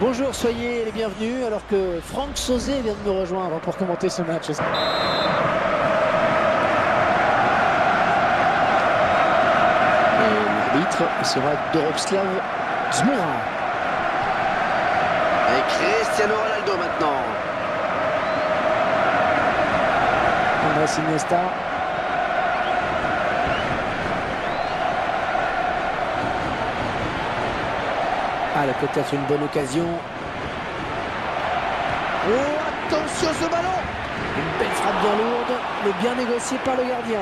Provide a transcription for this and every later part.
Bonjour, soyez les bienvenus alors que Franck Sauzet vient de nous rejoindre pour commenter ce match. L'arbitre sera Doroslav Zmoura. Et Cristiano Ronaldo maintenant. Andrés Iniesta. Ah, peut-être une bonne occasion. Oh, attention ce ballon! Une belle frappe bien lourde, mais bien négociée par le gardien.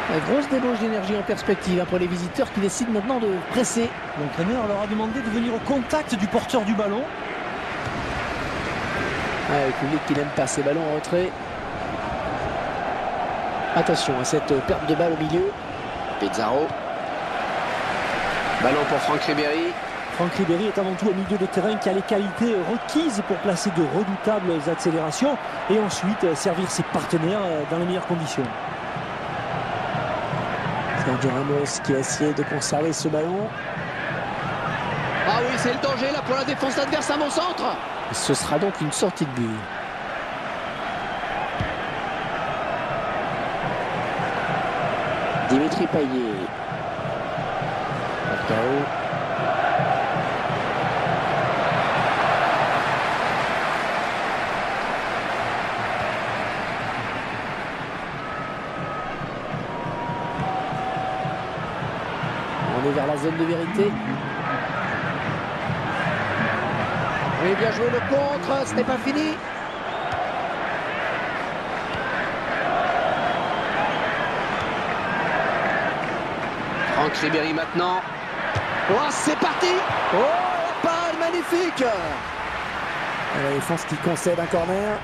La grosse débauche d'énergie en perspective pour les visiteurs qui décident maintenant de presser. L'entraîneur leur a demandé de venir au contact du porteur du ballon. Le public qui n'aime pas ces ballons en retrait. Attention à cette perte de balle au milieu. Pizarro. Ballon pour Franck Ribéry. Franck Ribéry est avant tout un milieu de terrain qui a les qualités requises pour placer de redoutables accélérations et ensuite servir ses partenaires dans les meilleures conditions. Sergio Ramos qui a essayé de conserver ce ballon. Ah oui, c'est le danger là pour la défense adverse à mon centre. Ce sera donc une sortie de but. Dimitri Payet. Falcao. On est vers la zone de vérité. Oui, bien joué le contre, ce n'est pas fini. Franck Ribéry maintenant. Oh, c'est parti. Oh, la parade magnifique. La défense qui concède un corner.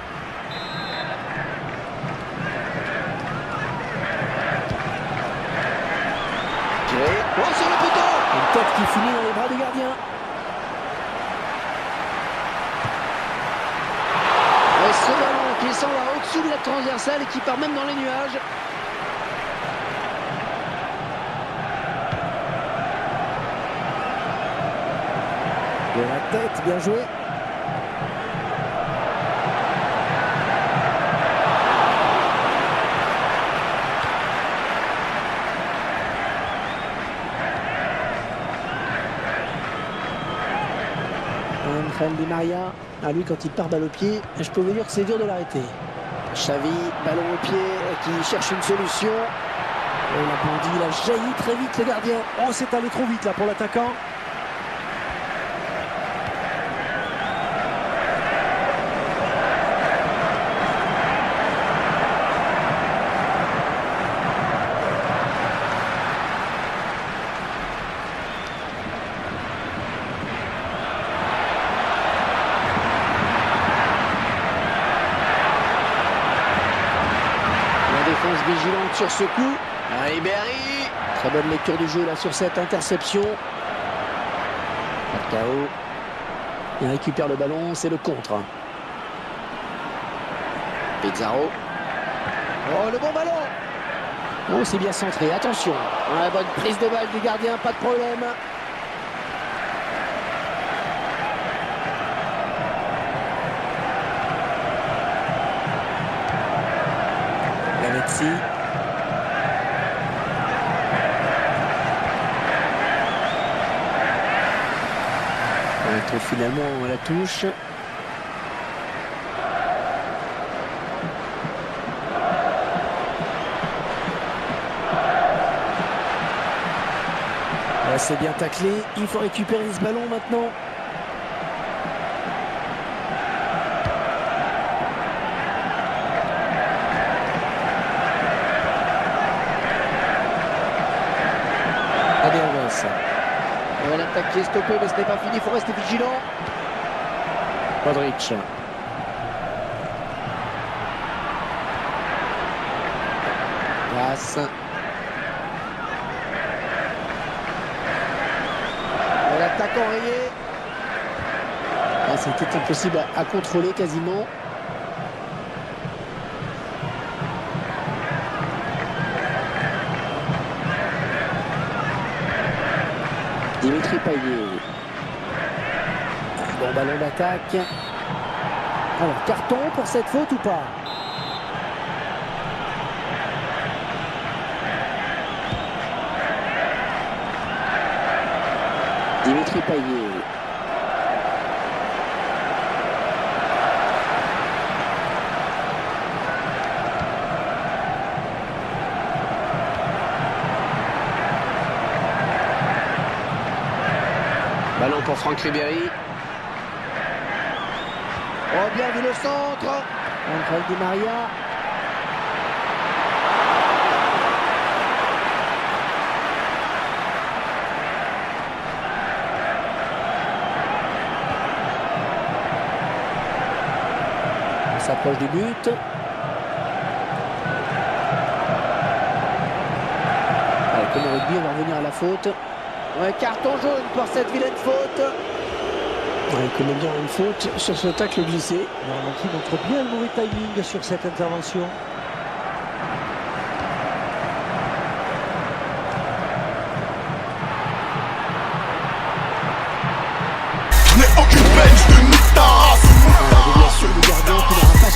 Oh, sur le poteau. Une tête qui finit dans les bras du gardien. Et ce ballon qui s'en va au-dessus de la transversale et qui part même dans les nuages. De la tête, bien joué. Angel Di Maria, à lui quand il part balle au pied, je peux vous dire que c'est dur de l'arrêter. Xavi, ballon au pied, qui cherche une solution. Et la bandit, il a jailli très vite le gardien. Oh, c'est allé trop vite là pour l'attaquant. Défense vigilante sur ce coup. Ribéry. Très bonne lecture du jeu là sur cette interception. Falcao. Il récupère le ballon, c'est le contre. Pizarro. Oh, le bon ballon. Oh, c'est bien centré, attention. Bonne prise de balle du gardien, pas de problème. Messi. On retrouve finalement à la touche. Là, c'est bien taclé. Il faut récupérer ce ballon maintenant. L'attaque qui est stoppée, mais ce n'est pas fini, il faut rester vigilant. Modric. Passe. L'attaque enrayée. C'était impossible à contrôler quasiment. Dimitri Payet. Bon ballon d'attaque. Alors, carton pour cette faute ou pas? Dimitri Payet. Ballon pour Franck Ribéry. Oh, bien vu le centre. Angel Di Maria. On s'approche du but. Allez, comme au rugby, on va revenir à la faute. Ouais, carton jaune pour cette vilaine faute. Il connaît bien une faute sur ce tacle glissé. Donc il montre bien le mauvais timing sur cette intervention. Je n'ai aucune peine, je te nique ta race.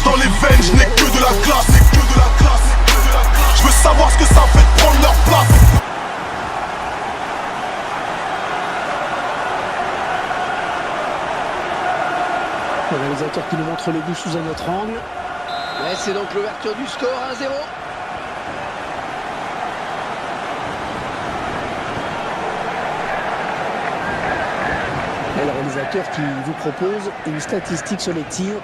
Dans les veines, je n'ai que de la classe. Je veux savoir ce que ça fait de prendre leur place. Le réalisateur qui nous montre le but sous un autre angle. Ouais, c'est donc l'ouverture du score 1-0. Et le réalisateur qui vous propose une statistique sur les tirs.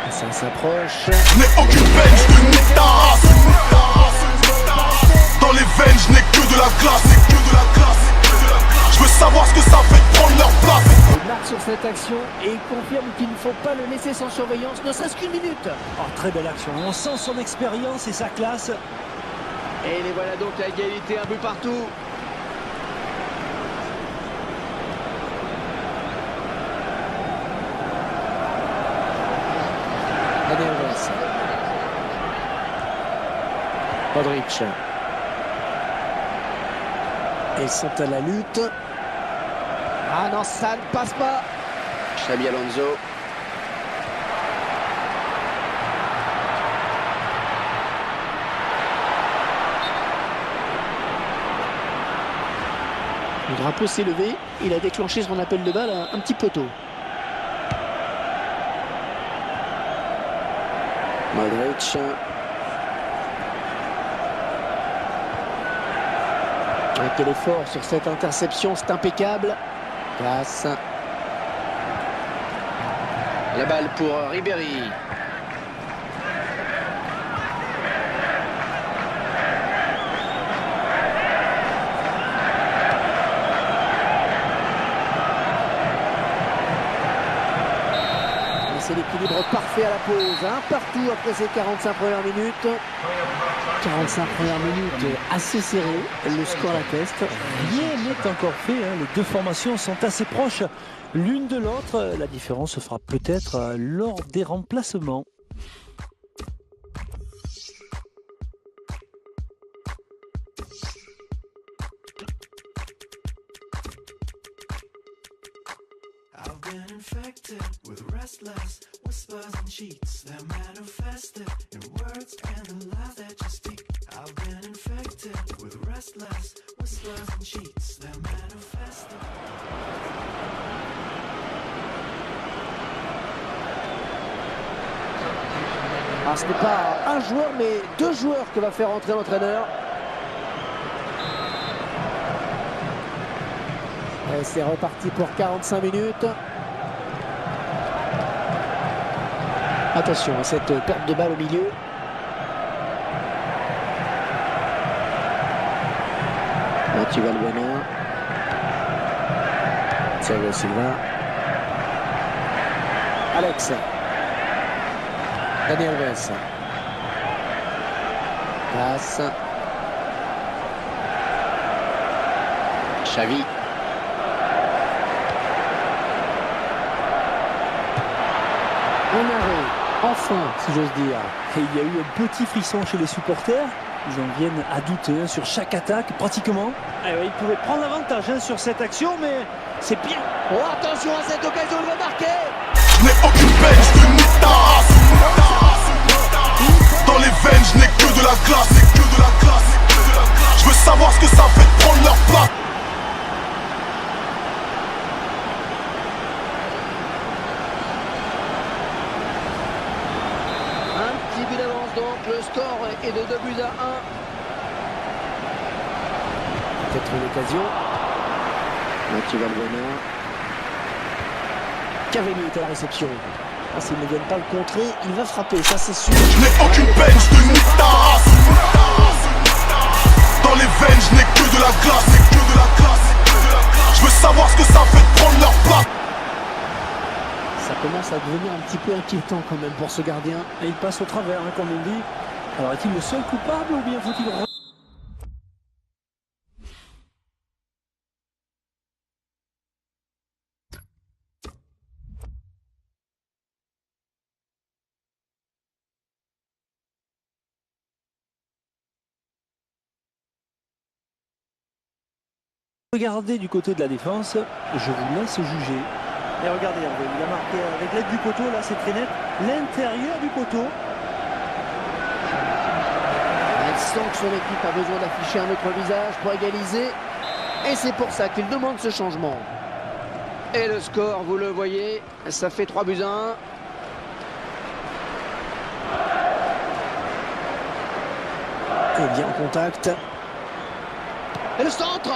Ça s'approche. Je n'ai aucune peine, je te nique ta race. Dans les veines, je n'ai que de la classe. Je veux savoir ce que ça fait de prendre leur place. Il marque sur cette action et il confirme qu'il ne faut pas le laisser sans surveillance, ne serait-ce qu'une minute. Oh, très belle action. On sent son expérience et sa classe. Et les voilà donc à égalité, un but partout. Daniel Alves. Modric. Ils sont à la lutte. Ah non, ça ne passe pas. Xabi Alonso. Le drapeau s'est levé. Il a déclenché son appel de balle un petit peu tôt. Modric. Quel effort sur cette interception, c'est impeccable. Passe. La balle pour Ribéry. C'est l'équilibre parfait à la pause. Un partout après ces 45 premières minutes. 45 premières minutes assez serrées. Le score l'atteste. Rien n'est encore fait. Les deux formations sont assez proches l'une de l'autre. La différence se fera peut-être lors des remplacements. I've been infected with restless whispers and cheats that manifested in words and the lies that you speak. I've been infected with restless whispers and cheats that manifested. Ah, ce n'est pas un joueur, mais deux joueurs que va faire entrer l'entraîneur. Et c'est reparti pour 45 minutes. Attention à cette perte de balle au milieu. Mathieu Valbuena. Thiago Silva. Alex. Daniel Alves. Passe. Xavi. Un arrêt, enfin, si j'ose dire. Et il y a eu un petit frisson chez les supporters. Ils en viennent à douter sur chaque attaque, pratiquement. Eh oui, ils pouvaient prendre l'avantage sur cette action, mais c'est bien. Oh, attention à cette occasion, il va marquer. Je n'ai aucune peine, je te nique ta race. Dans les veines, je n'ai que de la glace. Je veux savoir ce que ça fait de prendre leur place. Un petit but d'avance donc, le score est de 2 buts à 1. Peut-être une occasion. Mathieu Valbuena. Cavani est à la réception. Ah, s'ils ne viennent pas le contrer, il va frapper, ça c'est sûr. Je n'ai aucune peine, je te nique ta race. Dans les veines, je n'ai que de la glace. Je veux savoir ce que ça fait de prendre leur place. Ça commence à devenir un petit peu inquiétant quand même pour ce gardien. Et il passe au travers, comme on dit. Alors est-il le seul coupable ou bien faut-il... Regardez du côté de la défense, je vous laisse juger. Et regardez, il a marqué avec l'aide du poteau, là c'est très net, l'intérieur du poteau. Il sent que son équipe a besoin d'afficher un autre visage pour égaliser. Et c'est pour ça qu'il demande ce changement. Et le score, vous le voyez, ça fait 3 buts à 1. Et bien en contact. Et le centre.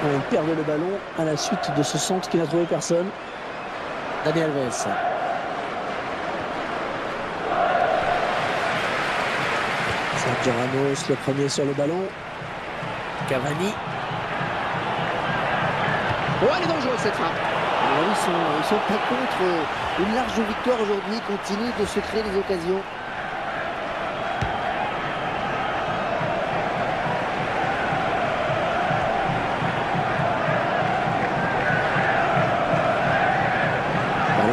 On perd le ballon à la suite de ce centre qui n'a trouvé personne. Dani Alves. Sergio Ramos, le premier sur le ballon. Cavani. Oh, elle est dangereuse cette frappe. Ils sont pas contre une large victoire aujourd'hui. Ils continuent de se créer des occasions.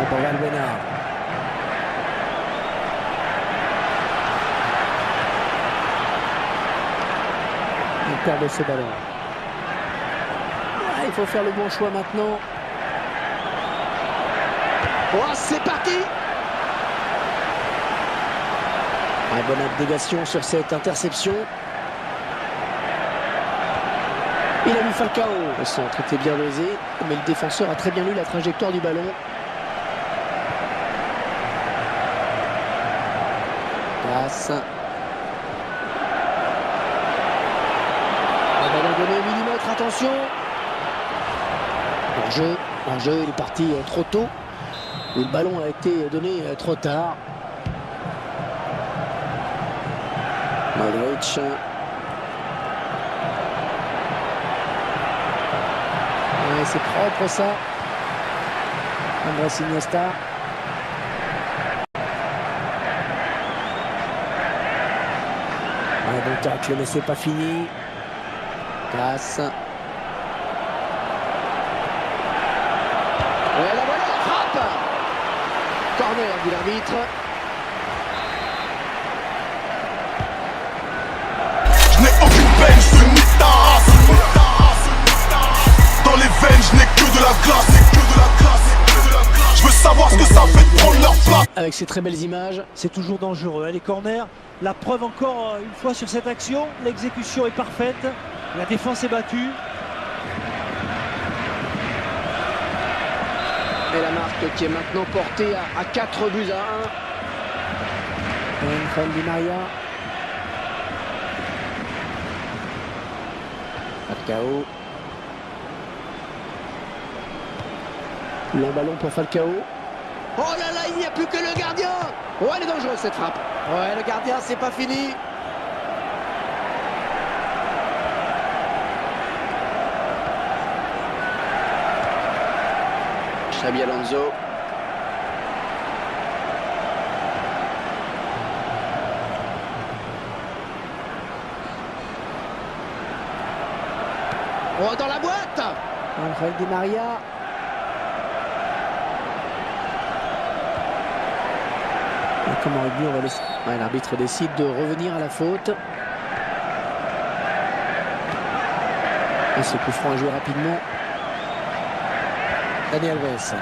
Pour Valbuena. Il perd ce ballon. Ah, il faut faire le bon choix maintenant. Oh, c'est parti. Ah, bonne abnégation sur cette interception. Il a mis Falcao. Le centre était bien dosé, mais le défenseur a très bien lu la trajectoire du ballon. Passe. Le ballon donné au millimètre, attention. En jeu, il est parti trop tôt. Le ballon a été donné trop tard. Modric. Ouais, c'est propre ça. Andrés Iniesta. Un bon tacle, mais c'est pas fini. Passe. Et la voilà, la frappe. Corner dit l'arbitre. Je n'ai aucune peine, je te nique ta race. Dans les veines, je n'ai que de la glace. Je veux savoir ce que ça fait de prendre leur place. Avec ces très belles images. C'est toujours dangereux, les corners. La preuve encore une fois sur cette action. L'exécution est parfaite. La défense est battue. Et la marque qui est maintenant portée à 4 buts à 1. Angel Di Maria. Falcao. Long ballon pour Falcao. Oh là là, il n'y a plus que le gardien. Oh, elle est dangereuse cette frappe. Ouais, le gardien, c'est pas fini. Xabi Alonso. Oh, dans la boîte. Angel Di Maria. Comme en rugby, on va laisser. Ouais, l'arbitre décide de revenir à la faute. Et ce coup franc à jouer rapidement. Dani Alves.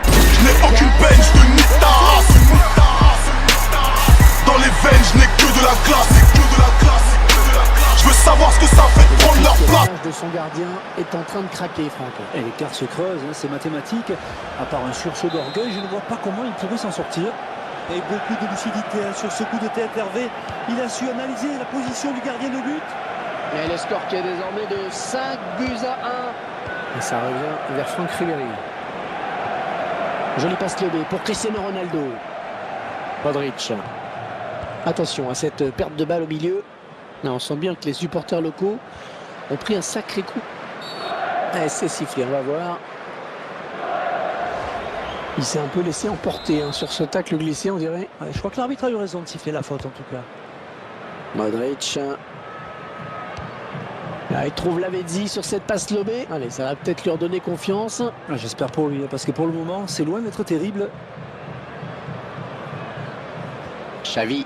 Je n'ai aucune peine, je te nique ta race. Dans les veines, je n'ai que de la classe. Je veux savoir ce que ça fait de prendre leur place. Le de son gardien est en train de craquer, Franck. Et l'écart se creuse, hein, c'est mathématique. À part un sursaut d'orgueil, je ne vois pas comment il pourrait s'en sortir. Et beaucoup de lucidité hein, sur ce coup de tête, Hervé. Il a su analyser la position du gardien de but. Et le score qui est désormais de 5-1. Et ça revient vers Franck Ribéry. Joli passe lobé pour Cristiano Ronaldo. Modric. Attention à cette perte de balle au milieu. Non, on sent bien que les supporters locaux ont pris un sacré coup. C'est sifflé, on va voir. Il s'est un peu laissé emporter hein, sur ce tacle glissé, on dirait. Ouais, je crois que l'arbitre a eu raison de siffler la faute en tout cas. Modric. Là, il trouve Lavezzi sur cette passe lobée. Allez, ça va peut-être lui redonner confiance. J'espère pour lui, parce que pour le moment, c'est loin d'être terrible. Xavi.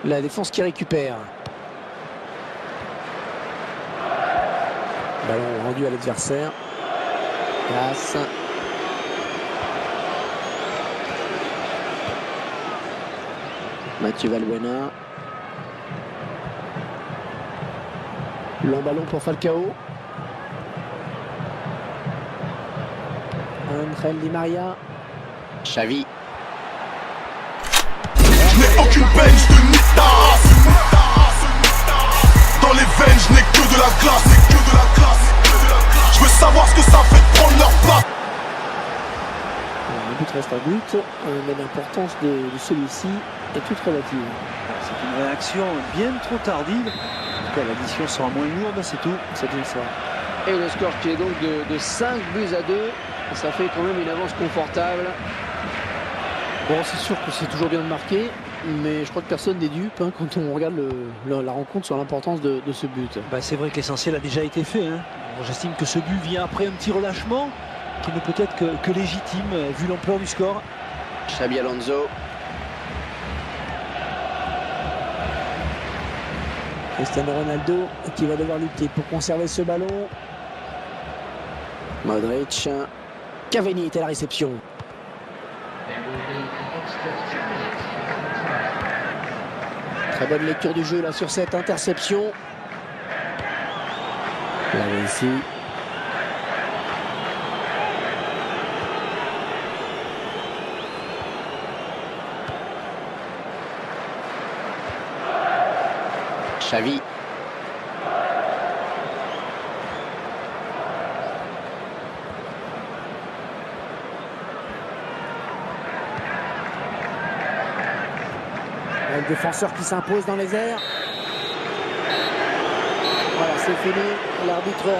La défense qui récupère. Ballon rendu à l'adversaire. Passe. Mathieu Valbuena. Long ballon pour Falcao. Angel Di Maria. Xavi. Je n'ai aucune peine, je te nique ta race. Dans les veines, je n'ai que de la classe. Je veux savoir ce que ça fait de prendre leur place. Alors, le but reste un but, mais l'importance de celui-ci est toute relative. C'est une réaction bien trop tardive. En tout cas, l'addition sera moins lourde, c'est tout. C'est une ça. Et le score qui est donc de 5-2. Ça fait quand même une avance confortable. Bon, c'est sûr que c'est toujours bien de marquer, mais je crois que personne n'est dupe hein, quand on regarde la rencontre sur l'importance de ce but. Bah, c'est vrai que l'essentiel a déjà été fait. Hein. J'estime que ce but vient après un petit relâchement qui ne peut être que légitime vu l'ampleur du score. Xabi Alonso. Cristiano Ronaldo qui va devoir lutter pour conserver ce ballon. Modric. Cavani est à la réception. Très bonne lecture du jeu là sur cette interception. Là ici. Xavi. Le défenseur qui s'impose dans les airs. Voilà, c'est fini. L'arbitre renvoie.